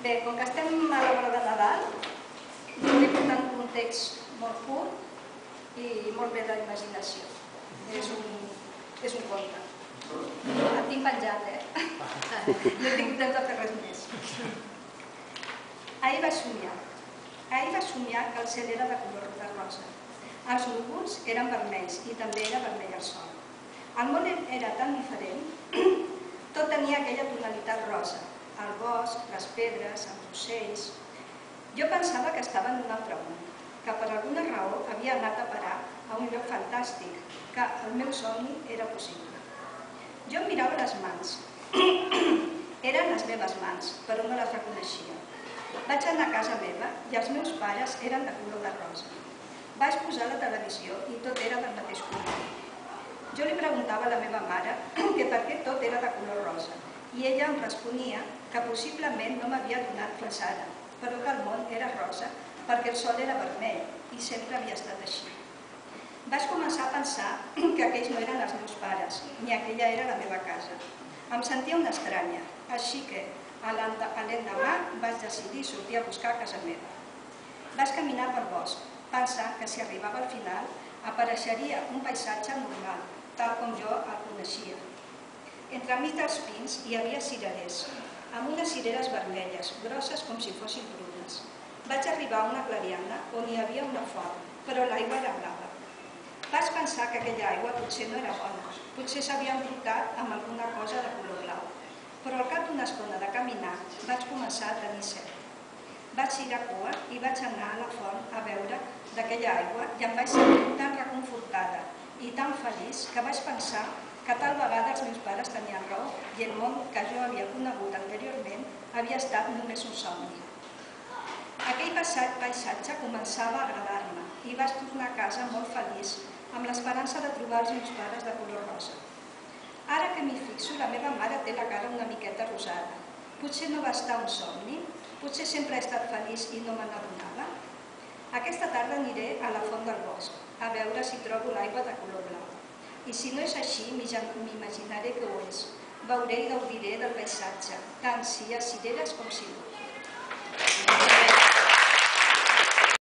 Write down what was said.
Bé, com que estem a l'hora de Nadal, vull portar un context molt curt i molt bé d'imaginació. És un conte. El tinc penjat, No tinc temps de fer res més. Ahir va somiar que el cel era de color de rosa. Els núvols eren vermells i també era vermell el sol. El món era tan diferent, tot tenia aquella tonalitat rosa. El bosc, les pedres, els ocells. Jo pensava que estava en un altre món, que per alguna raó havia anat a parar a un lloc fantàstic, que el meu somni era possible. Jo em mirava les mans. Eren les meves mans, però no les reconeixia. Vaig anar a casa meva i els meus pares eren de color de rosa. Vaig posar la televisió i tot era del mateix color. Jo li preguntava a la meva mare que per què tot era de color rosa i ella em responia que possiblement no m'havia donat fins ara, però que el món era rosa perquè el sol era vermell i sempre havia estat així. Vaig començar a pensar que aquells no eren els meus pares, ni aquella era la meva casa. Em sentia una estranya, així que l'endemà vaig decidir sortir a buscar a casa meva. Vaig caminar pel bosc, pensant que si arribava al final apareixeria un paisatge normal, tal com jo el coneixia. Entremig dels pins hi havia cirerers, amb unes cireres vermelles, grosses com si fossin prunes. Vaig arribar a una clariana on hi havia una font, però l'aigua era blava. Vaig pensar que aquella aigua potser no era bona, potser s'havia embrutat amb alguna cosa de color blau. Però al cap d'una estona de caminar vaig començar a tenir set. Vaig girar cua i vaig anar a la font a beure d'aquella aigua i em vaig sentir tan reconfortada i tan feliç que vaig pensar que tal vegada els meus pares tenien raó i el món que jo havia conegut anteriorment havia estat només un somni. Aquell paisatge començava a agradar-me i vaig tornar a casa molt feliç amb l'esperança de trobar els meus pares de color rosa. Ara que m'hi fixo, la meva mare té la cara una miqueta rosada. Potser no va estar un somni? Potser sempre he estat feliç i no me n'adonava? Aquesta tarda aniré a la font del bosc, a veure si trobo l'aigua de color blau. I si no és així, m'imaginaré que ho és. Veuré i gaudiré del paisatge, tant si hi ha cireres com si no.